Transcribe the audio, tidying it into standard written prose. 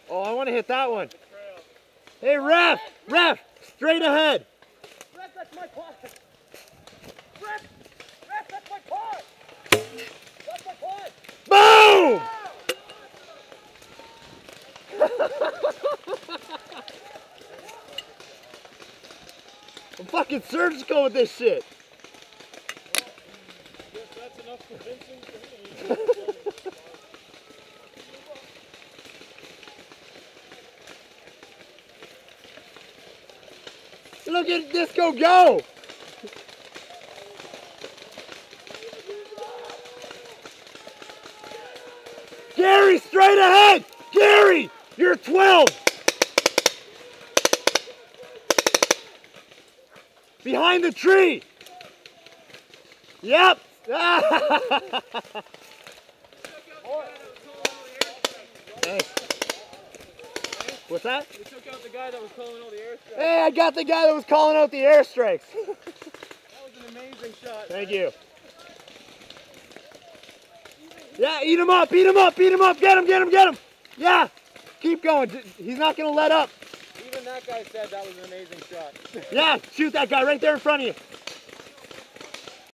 Oh, I want to hit that one. Hey, ref! Ref! Straight ahead! Ref, that's my pot! Ref, that's my pot! That's my pot! Boom! I'm fucking surgical with this shit. Guess that's enough convincing for me. Look at Disco go! Gary, straight ahead! Gary, you're 12! Behind the tree! Yep! Hey. What's that? We took out the guy that was calling all the airstrikes. Hey, I got the guy that was calling out the airstrikes. That was an amazing shot. Thank you. Yeah, eat him up, eat him up, beat him up, get him, get him, get him. Yeah, keep going. He's not going to let up. Even that guy said that was an amazing shot. Yeah, shoot that guy right there in front of you.